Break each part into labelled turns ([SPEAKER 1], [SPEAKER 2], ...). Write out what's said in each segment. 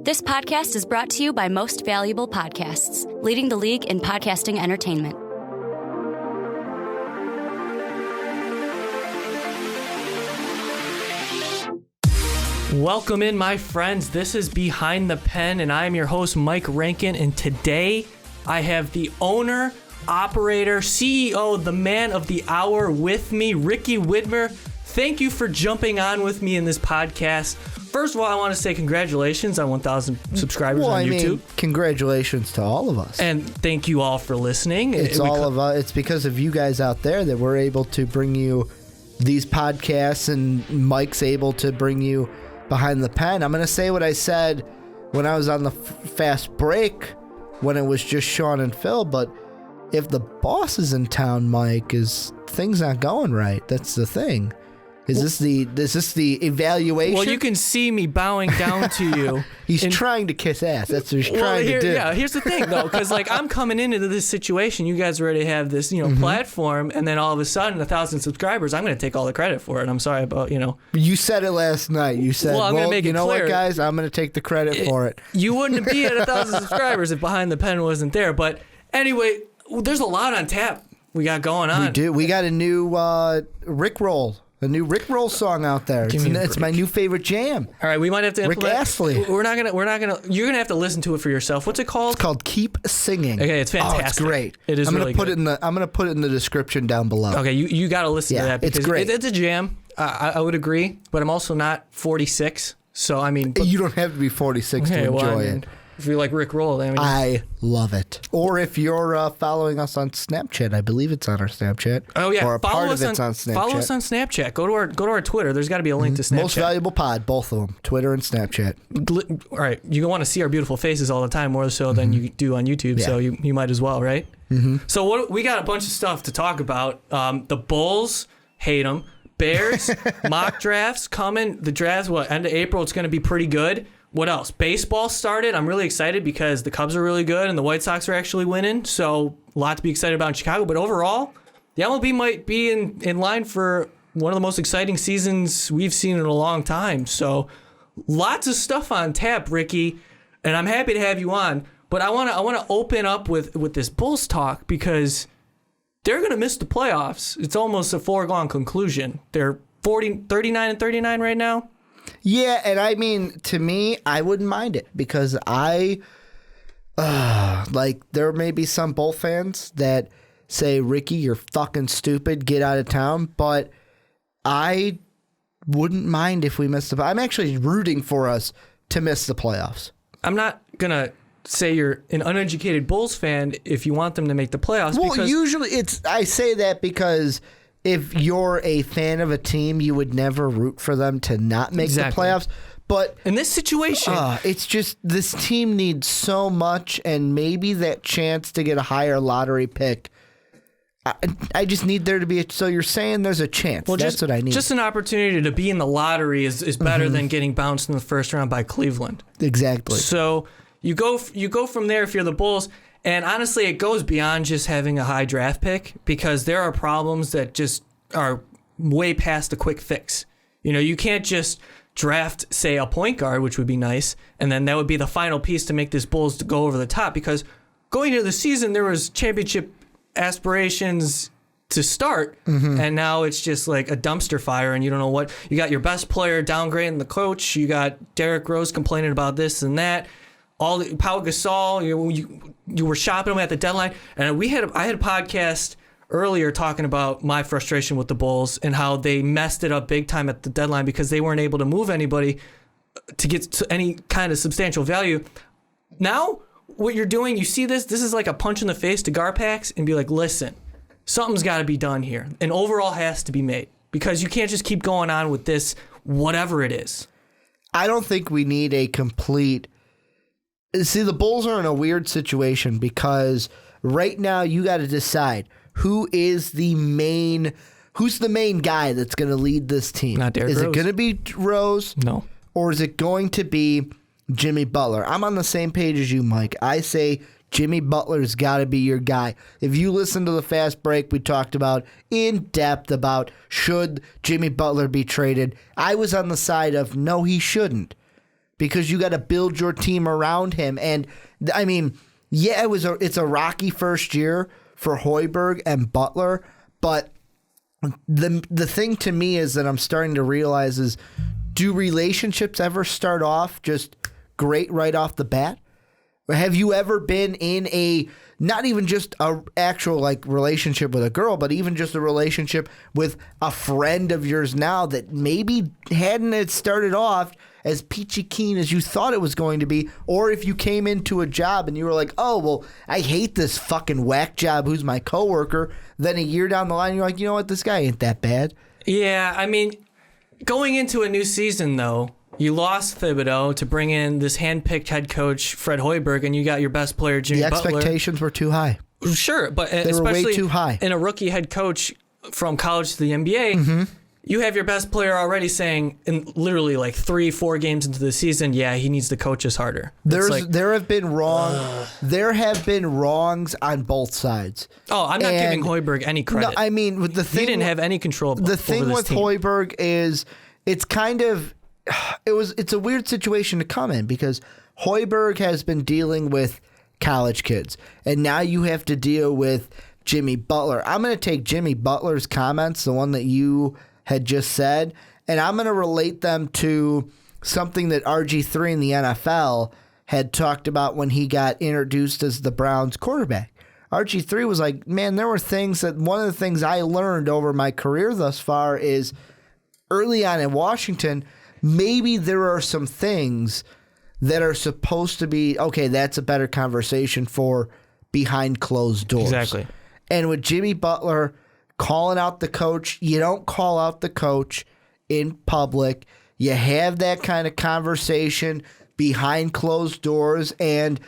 [SPEAKER 1] This podcast is brought to you by Most Valuable Podcasts, leading the league in podcasting entertainment.
[SPEAKER 2] Welcome in, my friends. This is Behind the Pen, and I am your host, Mike Rankin, and today I have the owner, operator, CEO, the man of the hour with me, Ricky Widmer. Thank you for jumping on with me in this podcast. First of all, I want to say congratulations on 1,000 subscribers on YouTube.
[SPEAKER 3] Congratulations to all of us.
[SPEAKER 2] And thank you all for listening.
[SPEAKER 3] It's It's because of you guys out there that we're able to bring you these podcasts, and Mike's able to bring you Behind the Pen. I'm going to say what I said when I was on the fast break when it was just Sean and Phil, but if the boss is in town, Mike, is things not going right? That's the thing. Is this the evaluation?
[SPEAKER 2] Well, you can see me bowing down to you.
[SPEAKER 3] He's trying to kiss ass. That's what he's trying to do.
[SPEAKER 2] Yeah, here's the thing, though, because I'm coming into this situation. You guys already have this, platform, and then all of a sudden, 1,000 subscribers. I'm going to take all the credit for it. I'm sorry about,
[SPEAKER 3] You said it last night. You said,
[SPEAKER 2] I'm going to make it clear.
[SPEAKER 3] What, guys? I'm going to take the credit for it.
[SPEAKER 2] You wouldn't be at 1,000 subscribers if Behind the Pen wasn't there. But anyway, there's a lot on tap we got going on.
[SPEAKER 3] We do. We got a new Rickroll. A new Rickroll song out there. It's my new favorite jam.
[SPEAKER 2] All right, we might have to implement.
[SPEAKER 3] Rick Astley.
[SPEAKER 2] We're not gonna. You're gonna have to listen to it for yourself. What's it called?
[SPEAKER 3] It's called "Keep Singing."
[SPEAKER 2] Okay, it's fantastic.
[SPEAKER 3] Oh, it's great.
[SPEAKER 2] It is.
[SPEAKER 3] I'm
[SPEAKER 2] gonna
[SPEAKER 3] put it in the. I'm gonna put it in the description down below.
[SPEAKER 2] Okay, you got to listen to that because
[SPEAKER 3] it's great.
[SPEAKER 2] It's a jam. I would agree, but I'm also not 46, so I mean.
[SPEAKER 3] You don't have to be 46 to enjoy it.
[SPEAKER 2] If you like Rick Roll,
[SPEAKER 3] I love it. Or if you're following us on Snapchat, I believe it's on our Snapchat.
[SPEAKER 2] Oh yeah,
[SPEAKER 3] or part of it's on Snapchat.
[SPEAKER 2] Follow us on Snapchat. Go to our Twitter. There's got to be a link to Snapchat.
[SPEAKER 3] Most Valuable Pod, both of them, Twitter and Snapchat.
[SPEAKER 2] All right, you want to see our beautiful faces all the time, more so than you do on YouTube. Yeah. So you might as well, right? Mm-hmm. So we got a bunch of stuff to talk about. The Bulls, hate them. Bears, mock drafts coming. The drafts, end of April? It's going to be pretty good. What else? Baseball started. I'm really excited because the Cubs are really good and the White Sox are actually winning. So a lot to be excited about in Chicago. But overall, the MLB might be in line for one of the most exciting seasons we've seen in a long time. So lots of stuff on tap, Ricky, and I'm happy to have you on. But I want to open up with this Bulls talk because they're going to miss the playoffs. It's almost a foregone conclusion. They're 39-39 right now.
[SPEAKER 3] Yeah, and I mean, to me, I wouldn't mind it because there may be some Bull fans that say, Ricky, you're fucking stupid, get out of town, but I wouldn't mind if we missed the playoffs. I'm actually rooting for us to miss the playoffs.
[SPEAKER 2] I'm not going to say you're an uneducated Bulls fan if you want them to make the playoffs.
[SPEAKER 3] Well, usually I say that because if you're a fan of a team, you would never root for them to not make the playoffs. But
[SPEAKER 2] in this situation,
[SPEAKER 3] it's just this team needs so much, and maybe that chance to get a higher lottery pick. I just need there to be so you're saying there's a chance. Well, that's what I need.
[SPEAKER 2] Just an opportunity to be in the lottery is better than getting bounced in the first round by Cleveland.
[SPEAKER 3] Exactly.
[SPEAKER 2] So you go from there if you're the Bulls. And honestly, it goes beyond just having a high draft pick because there are problems that just are way past a quick fix. You can't just draft, say, a point guard, which would be nice, and then that would be the final piece to make this Bulls to go over the top because going into the season, there was championship aspirations to start, and now it's just like a dumpster fire, and you don't know what. You got your best player downgrading the coach. You got Derrick Rose complaining about this and that. Pau Gasol, you were shopping him at the deadline, and I had a podcast earlier talking about my frustration with the Bulls and how they messed it up big time at the deadline because they weren't able to move anybody to get to any kind of substantial value. Now, what you're doing, you see this is like a punch in the face to Garpax and be like, listen, something's got to be done here. An overall has to be made because you can't just keep going on with this, whatever it is.
[SPEAKER 3] I don't think we need a complete. See, the Bulls are in a weird situation because right now you got to decide who's the main guy that's going to lead this team.
[SPEAKER 2] Not Derrick Rose.
[SPEAKER 3] Is it going to be Rose?
[SPEAKER 2] No.
[SPEAKER 3] Or is it going to be Jimmy Butler? I'm on the same page as you, Mike. I say Jimmy Butler's got to be your guy. If you listen to the fast break, we talked about in depth about should Jimmy Butler be traded. I was on the side of no, he shouldn't. because you got to build your team around him. And I mean, yeah, it's a rocky first year for Hoiberg and Butler, but the thing to me is that I'm starting to realize is, do relationships ever start off just great right off the bat? Have you ever been in a, not even just a actual like relationship with a girl, but even just a relationship with a friend of yours now that maybe hadn't it started off as peachy keen as you thought it was going to be? Or if you came into a job and you were like, oh, well, I hate this fucking whack job who's my coworker. Then a year down the line, you're like, you know what? This guy ain't that bad.
[SPEAKER 2] Yeah, I mean, going into a new season, though, you lost Thibodeau to bring in this hand-picked head coach, Fred Hoiberg, and you got your best player, Jimmy Butler.
[SPEAKER 3] The expectations were too high.
[SPEAKER 2] Sure, but
[SPEAKER 3] they
[SPEAKER 2] especially
[SPEAKER 3] were way too high.
[SPEAKER 2] In a rookie head coach from college to the NBA, you have your best player already saying, in literally like 3-4 games into the season, yeah, he needs to coach us harder.
[SPEAKER 3] There have been wrongs on both sides.
[SPEAKER 2] Oh, I'm not giving Hoiberg any credit.
[SPEAKER 3] No, I mean, he
[SPEAKER 2] didn't have any control.
[SPEAKER 3] The thing with Hoiberg is, it's a weird situation to come in because Hoiberg has been dealing with college kids, and now you have to deal with Jimmy Butler. I'm going to take Jimmy Butler's comments, the one that you had just said, and I'm going to relate them to something that RG3 in the NFL had talked about when he got introduced as the Browns quarterback. RG3 was like, man, there were things that one of the things I learned over my career thus far is early on in Washington, maybe there are some things that are supposed to be, okay, that's a better conversation for behind closed doors.
[SPEAKER 2] Exactly.
[SPEAKER 3] And with Jimmy Butler calling out the coach, you don't call out the coach in public. You have that kind of conversation behind closed doors. And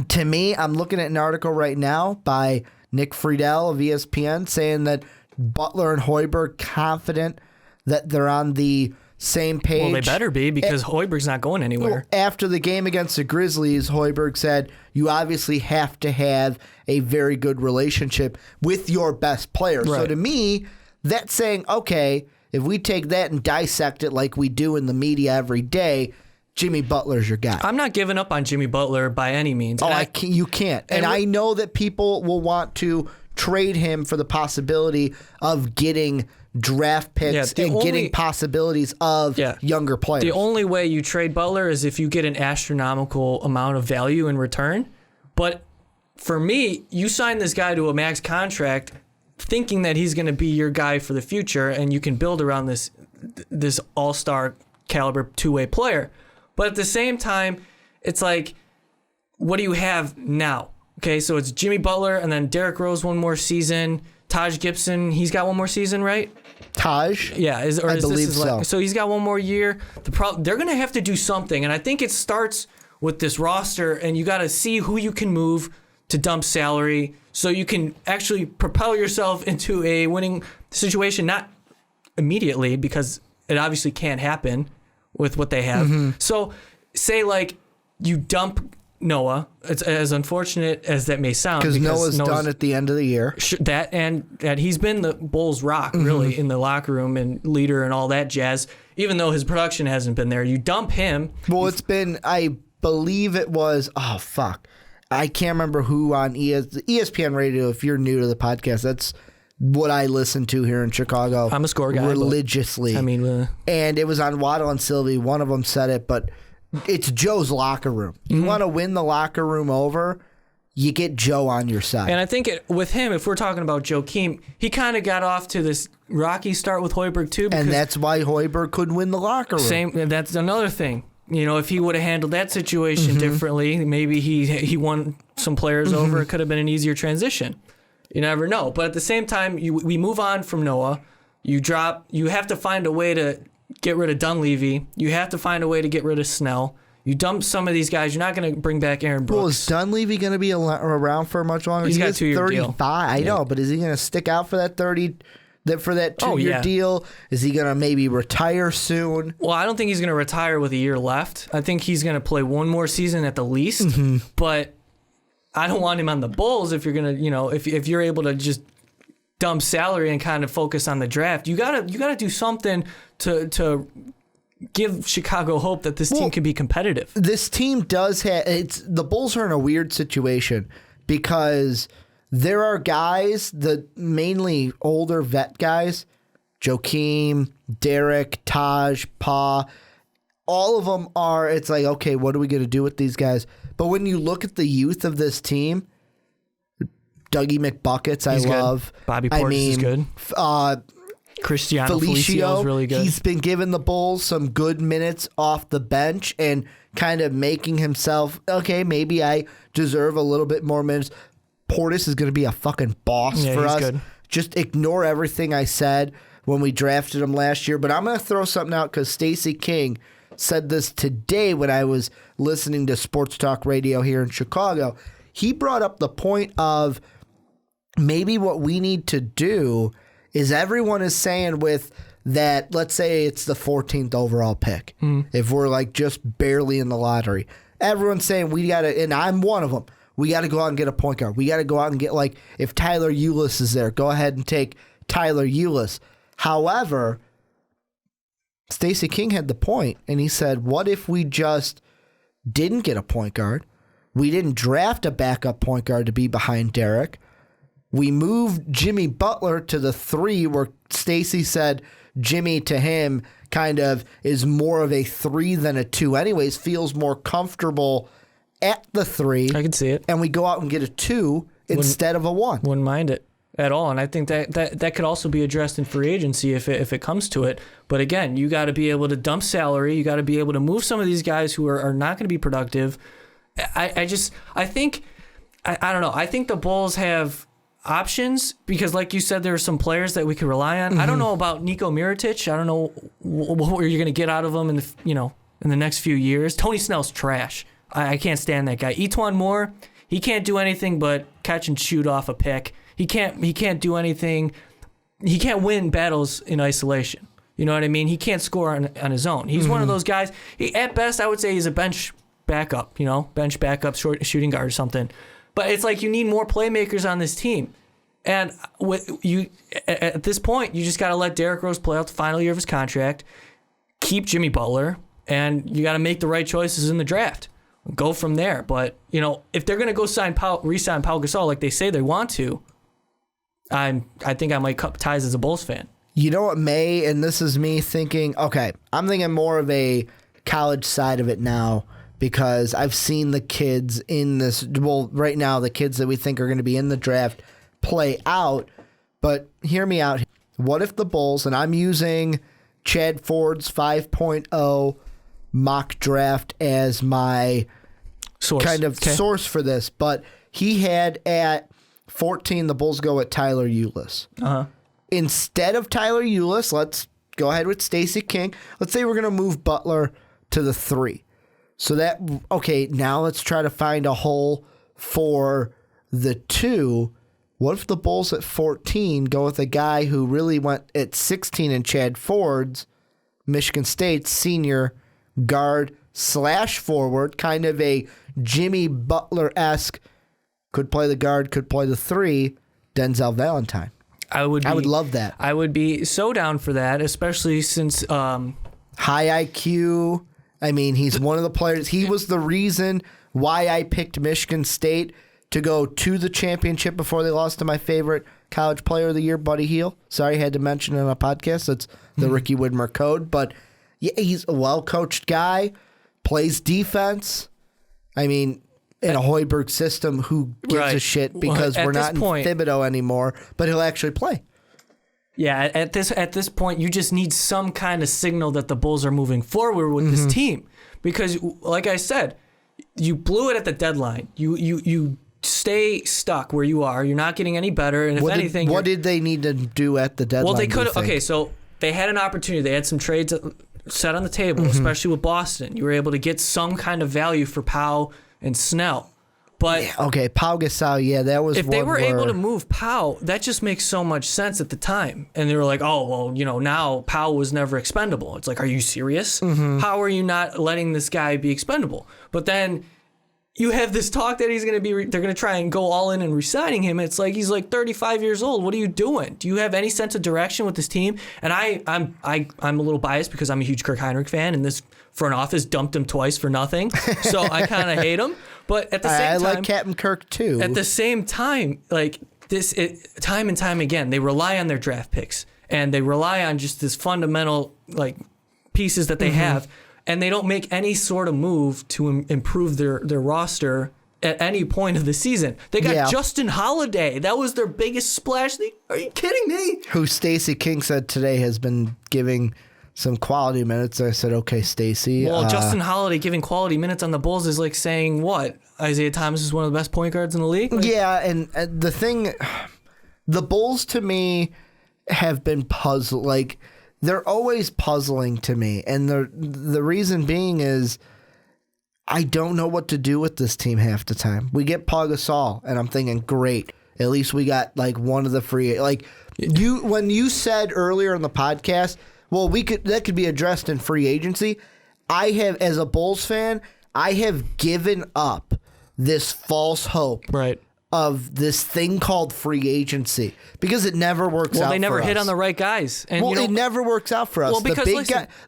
[SPEAKER 3] to me, I'm looking at an article right now by Nick Friedel of ESPN saying that Butler and Hoiberg confident that they're on the same page.
[SPEAKER 2] Well, they better be because Hoiberg's not going anywhere.
[SPEAKER 3] After the game against the Grizzlies, Hoiberg said, you obviously have to have a very good relationship with your best player. Right. So to me, that's saying, okay, if we take that and dissect it like we do in the media every day, Jimmy Butler's your guy.
[SPEAKER 2] I'm not giving up on Jimmy Butler by any means.
[SPEAKER 3] You can't. And I know that people will want to trade him for the possibility of getting draft picks getting possibilities of younger players.
[SPEAKER 2] The only way you trade Butler is if you get an astronomical amount of value in return. But for me, you sign this guy to a max contract thinking that he's going to be your guy for the future and you can build around this all-star caliber two-way player. But at the same time, it's like, what do you have now? Okay, so it's Jimmy Butler and then Derrick Rose one more season. Taj Gibson, he's got one more season, right?
[SPEAKER 3] Taj?
[SPEAKER 2] Yeah,
[SPEAKER 3] I believe so.
[SPEAKER 2] So he's got one more year. They're going to have to do something, and I think it starts with this roster, and you got to see who you can move to dump salary so you can actually propel yourself into a winning situation, not immediately because it obviously can't happen with what they have. Mm-hmm. So say like you dump Noah. It's as unfortunate as that may sound.
[SPEAKER 3] Because Noah's done at the end of the year.
[SPEAKER 2] That he's been the Bulls' rock, really, in the locker room and leader and all that jazz, even though his production hasn't been there. You dump him.
[SPEAKER 3] Well, it's been, I believe it was, oh, fuck. I can't remember who on ESPN Radio, if you're new to the podcast, that's what I listen to here in Chicago.
[SPEAKER 2] I'm a score guy.
[SPEAKER 3] Religiously. And it was on Waddle and Sylvie. One of them said it, but it's Joe's locker room. You want to win the locker room over, you get Joe on your side.
[SPEAKER 2] And I think with him, if we're talking about Joakim, he kind of got off to this rocky start with Hoiberg too.
[SPEAKER 3] And that's why Hoiberg couldn't win the locker room.
[SPEAKER 2] That's another thing. You know, if he would have handled that situation differently, maybe he won some players over. It could have been an easier transition. You never know. But at the same time, we move on from Noah. You have to find a way to get rid of Dunleavy. You have to find a way to get rid of Snell. You dump some of these guys. You're not going to bring back Aaron Brooks.
[SPEAKER 3] Well, is Dunleavy going to be around for much longer?
[SPEAKER 2] He's got a 2-year
[SPEAKER 3] 35.
[SPEAKER 2] deal.
[SPEAKER 3] I know, but is he going to stick out for that 2-year deal? Is he going to maybe retire soon?
[SPEAKER 2] Well, I don't think he's going to retire with a year left. I think he's going to play one more season at the least. But I don't want him on the Bulls if you're going to, if you're able to just dump salary and kind of focus on the draft. You gotta do something to give Chicago hope that this team can be competitive.
[SPEAKER 3] This team does have. The Bulls are in a weird situation because there are guys, the mainly older vet guys, Joakim, Derek, Taj, Pa. All of them are. It's like, okay, what are we going to do with these guys? But when you look at the youth of this team, Dougie McBuckets, I love.
[SPEAKER 2] Bobby Portis is good. Cristiano Felicio is really good.
[SPEAKER 3] He's been giving the Bulls some good minutes off the bench and kind of making himself, okay, maybe I deserve a little bit more minutes. Portis is going to be a fucking boss for us. Good. Just ignore everything I said when we drafted him last year. But I'm going to throw something out because Stacey King said this today when I was listening to Sports Talk Radio here in Chicago. He brought up the point of maybe what we need to do is everyone is saying with that, let's say it's the 14th overall pick. If we're like just barely in the lottery, everyone's saying we got to, and I'm one of them, we got to go out and get a point guard. We got to go out and get, like, if Tyler Ulis is there, go ahead and take Tyler Ulis. However, Stacey King had the point, and he said, what if we just didn't get a point guard? We didn't draft a backup point guard to be behind Derek. We moved Jimmy Butler to the 3, where Stacey said Jimmy to him kind of is more of a 3 than a 2 anyways, feels more comfortable at the 3.
[SPEAKER 2] I can see it.
[SPEAKER 3] And we go out and get a 2 instead of a 1.
[SPEAKER 2] Wouldn't mind it at all. And I think that could also be addressed in free agency if it comes to it. But again, you got to be able to dump salary. You got to be able to move some of these guys who are not going to be productive. I think the Bulls have options because, like you said, there are some players that we could rely on. I don't know about Niko Mirotic. I don't know what you're going to get out of him in the next few years. Tony Snell's trash. I can't stand that guy. Etuan Moore, he can't do anything but catch and shoot off a pick. He can't do anything. He can't win battles in isolation. You know what I mean? He can't score on his own. He's one of those guys. At best, I would say he's a bench backup. Bench backup, short shooting guard or something. But it's like you need more playmakers on this team. And at this point, you just got to let Derrick Rose play out the final year of his contract, keep Jimmy Butler, and you got to make the right choices in the draft. Go from there. But, if they're going to go re-sign Pau Gasol like they say they want to, I think I might cut ties as a Bulls fan.
[SPEAKER 3] You know what may, and this is me thinking, okay, I'm thinking more of a college side of it now because I've seen the kids in this, well, right now, the kids that we think are going to be in the draft play out. But hear me out. What if the Bulls, and I'm using Chad Ford's 5.0 mock draft as my source for this, but he had at 14 the Bulls go at Tyler Ulis. Instead of Tyler Ulis, let's go ahead with Stacey King. Let's say we're going to move Butler to the 3. So now let's try to find a hole for the 2. What if the Bulls at 14 go with a guy who really went at 16 in Chad Ford's, Michigan State senior guard / forward, kind of a Jimmy Butler-esque, could play the guard, could play the 3, Denzel Valentine. I would love that.
[SPEAKER 2] I would be so down for that, especially since
[SPEAKER 3] high IQ. I mean, he's one of the players. He was the reason why I picked Michigan State to go to the championship before they lost to my favorite college player of the year, Buddy Hield. Sorry, I had to mention it on a podcast. That's the Ricky Widmer code. But yeah, he's a well-coached guy, plays defense. I mean, in a Hoiberg system, who gives a shit because we're not in Thibodeau anymore, but he'll actually play.
[SPEAKER 2] Yeah, at this point, you just need some kind of signal that the Bulls are moving forward with this team. Because, like I said, you blew it at the deadline. You stay stuck where you are. You're not getting any better. And if anything,
[SPEAKER 3] what did they need to do at the deadline?
[SPEAKER 2] Well, they could. Okay, so they had an opportunity. They had some trades set on the table, especially with Boston. You were able to get some kind of value for Pau and Snell. But
[SPEAKER 3] Pau Gasol, that was.
[SPEAKER 2] If they were able to move Pau, that just makes so much sense at the time. And they were like, oh, well, now Pau was never expendable. It's like, are you serious? How are you not letting this guy be expendable? But then you have this talk that he's going to be, they're going to try and go all in and re-signing him. It's like, he's like 35 years old. What are you doing? Do you have any sense of direction with this team? And I'm a little biased because I'm a huge Kirk Heinrich fan, and this front office dumped him twice for nothing. So I kind of hate him. But at the same time, I
[SPEAKER 3] like Captain Kirk too.
[SPEAKER 2] At the same time, like time and time again, they rely on their draft picks, and they rely on just this fundamental like pieces that they have, and they don't make any sort of move to improve their roster at any point of the season. They got Justin Holiday. That was their biggest splash. Are you kidding me?
[SPEAKER 3] Who Stacey King said today has been giving some quality minutes. I said, okay, Stacey.
[SPEAKER 2] Well, Justin Holiday giving quality minutes on the Bulls is like saying what? Isaiah Thomas is one of the best point guards in the league? Like,
[SPEAKER 3] yeah, and the thing, the Bulls to me have been puzzled. Like, they're always puzzling to me. And the reason being is I don't know what to do with this team half the time. We get Paul Gasol, and I'm thinking, great. At least we got like one of the free, like when you said earlier in the podcast, well, that could be addressed in free agency. I have, as a Bulls fan, I have given up this false hope of this thing called free agency because it never works out.
[SPEAKER 2] Well, they never
[SPEAKER 3] for
[SPEAKER 2] hit
[SPEAKER 3] us.
[SPEAKER 2] on the right guys. And
[SPEAKER 3] it never works out for us.
[SPEAKER 2] Well, because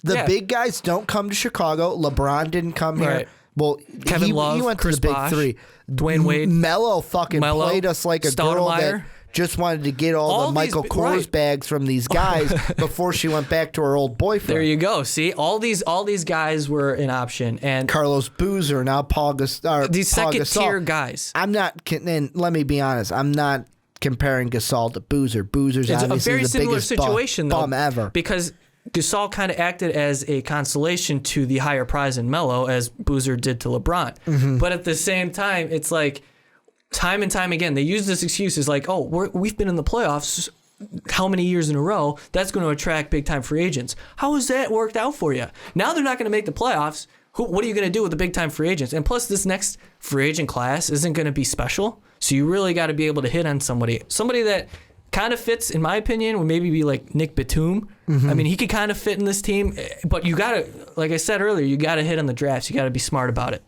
[SPEAKER 3] the big guys don't come to Chicago. LeBron didn't come here. Well,
[SPEAKER 2] Kevin Love,
[SPEAKER 3] he went
[SPEAKER 2] Chris
[SPEAKER 3] to the big
[SPEAKER 2] Bosh,
[SPEAKER 3] three.
[SPEAKER 2] Dwayne Wade,
[SPEAKER 3] Melo played us like a girl that just wanted to get all the Michael Kors bags from these guys before she went back to her old boyfriend.
[SPEAKER 2] There you go. See, all these guys were an option, and
[SPEAKER 3] Carlos Boozer, now Paul Gasol.
[SPEAKER 2] These second tier guys.
[SPEAKER 3] I'm not. And let me be honest. I'm not comparing Gasol to Boozer. Boozer's
[SPEAKER 2] it's
[SPEAKER 3] obviously
[SPEAKER 2] a very
[SPEAKER 3] the
[SPEAKER 2] similar
[SPEAKER 3] biggest
[SPEAKER 2] situation
[SPEAKER 3] bum
[SPEAKER 2] though,
[SPEAKER 3] ever.
[SPEAKER 2] Because Gasol kind of acted as a consolation to the higher prize in Melo, as Boozer did to LeBron.
[SPEAKER 3] Mm-hmm.
[SPEAKER 2] But at the same time, it's like time and time again, they use this excuse as like, oh, we've been in the playoffs how many years in a row? That's going to attract big-time free agents. How has that worked out for you? Now they're not going to make the playoffs. What are you going to do with the big-time free agents? And plus, this next free agent class isn't going to be special, so you really got to be able to hit on somebody that kind of fits, in my opinion, would maybe be like Nick Batum. Mm-hmm. I mean, he could kind of fit in this team, but you got to, like I said earlier, you got to hit on the drafts. You got to be smart about it.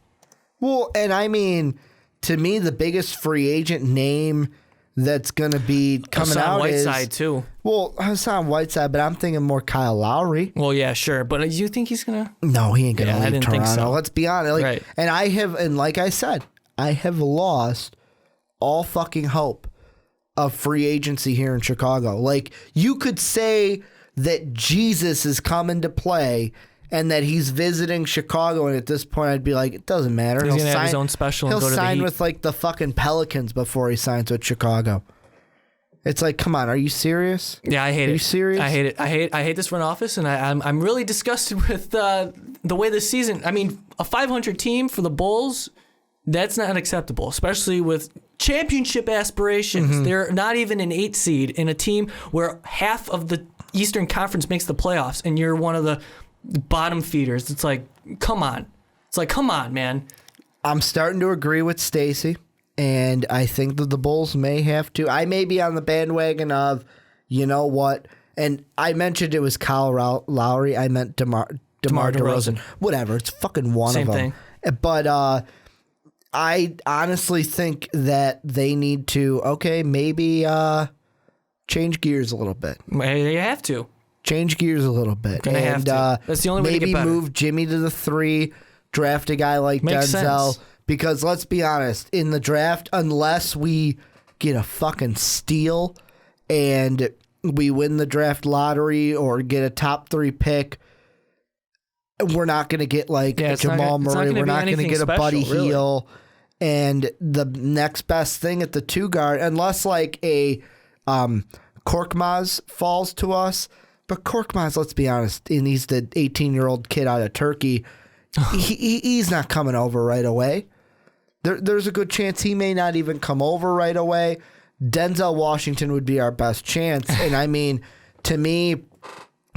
[SPEAKER 3] Well, and I mean, to me, the biggest free agent name that's going to be coming out
[SPEAKER 2] Whiteside too.
[SPEAKER 3] Well, Hassan Whiteside, but I'm thinking more Kyle Lowry.
[SPEAKER 2] Well, yeah, sure, but do you think he's going to?
[SPEAKER 3] No, he ain't going to leave
[SPEAKER 2] I didn't
[SPEAKER 3] Toronto.
[SPEAKER 2] think so.
[SPEAKER 3] Let's be honest.
[SPEAKER 2] Right.
[SPEAKER 3] And like I said, I have lost all fucking hope of free agency here in Chicago. Like, you could say that Jesus is coming to play and that he's visiting Chicago, and at this point I'd be like, it doesn't matter.
[SPEAKER 2] He's going to have his own special and go to the Heat.
[SPEAKER 3] He'll sign with like the fucking Pelicans before he signs with Chicago. It's like, come on, are you serious?
[SPEAKER 2] Yeah, I hate it.
[SPEAKER 3] Are you serious?
[SPEAKER 2] I hate it. I hate this front office, and I'm really disgusted with the way this season. I mean, a 500 team for the Bulls, that's not acceptable, especially with championship aspirations. Mm-hmm. They're not even an 8 seed in a team where half of the Eastern Conference makes the playoffs, and you're one of the bottom feeders. It's like, come on. It's like, come on, man.
[SPEAKER 3] I'm starting to agree with Stacey, and I think that the Bulls may have to. I may be on the bandwagon of, you know what, and I mentioned it was Kyle Lowry. I meant DeMar DeRozan. Whatever. It's fucking one
[SPEAKER 2] Same
[SPEAKER 3] of them.
[SPEAKER 2] Thing.
[SPEAKER 3] But I honestly think that they need to, maybe change gears a little bit.
[SPEAKER 2] You have to.
[SPEAKER 3] Change gears a little bit.
[SPEAKER 2] Gonna have to. That's the only way to get better.
[SPEAKER 3] Maybe move Jimmy to the 3, draft a guy like
[SPEAKER 2] Makes
[SPEAKER 3] Denzel.
[SPEAKER 2] sense.
[SPEAKER 3] Because let's be honest, in the draft, unless we get a fucking steal and we win the draft lottery or get a top 3 pick, we're not going to get like Jamal Murray. We're not going to get a Buddy Hield. And the next best thing at the 2 guard, unless like a Korkmaz falls to us. But Korkmaz, let's be honest, and he's the 18-year-old kid out of Turkey. He's not coming over right away. There's a good chance he may not even come over right away. Denzel Washington would be our best chance. And I mean, to me,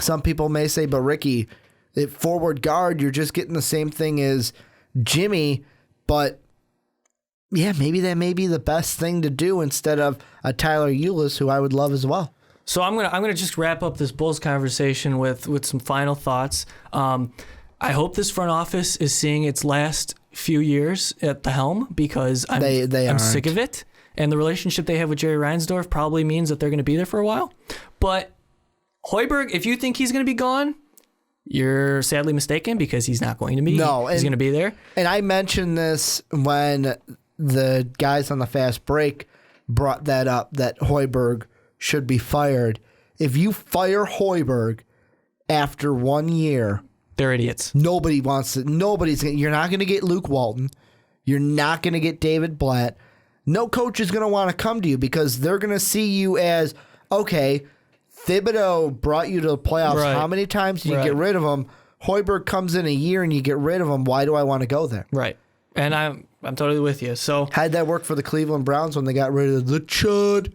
[SPEAKER 3] some people may say, but Ricky, at forward guard, you're just getting the same thing as Jimmy. But yeah, maybe that may be the best thing to do instead of a Tyler Ulis, who I would love as well.
[SPEAKER 2] So I'm gonna just wrap up this Bulls conversation with some final thoughts. I hope this front office is seeing its last few years at the helm because I'm sick of it. And the relationship they have with Jerry Reinsdorf probably means that they're going to be there for a while. But Hoiberg, if you think he's going to be gone, you're sadly mistaken because he's not going to be. No, he's going to be there.
[SPEAKER 3] And I mentioned this when the guys on the fast break brought that up, that Hoiberg should be fired. If you fire Hoiberg after 1 year,
[SPEAKER 2] they're idiots.
[SPEAKER 3] Nobody wants it. You're not going to get Luke Walton. You're not going to get David Blatt. No coach is going to want to come to you because they're going to see you as, okay, Thibodeau brought you to the playoffs. Right. How many times did you get rid of him? Hoiberg comes in a year and you get rid of him. Why do I want to go there?
[SPEAKER 2] Right. And I'm totally with you. So
[SPEAKER 3] how'd that work for the Cleveland Browns when they got rid of the chud?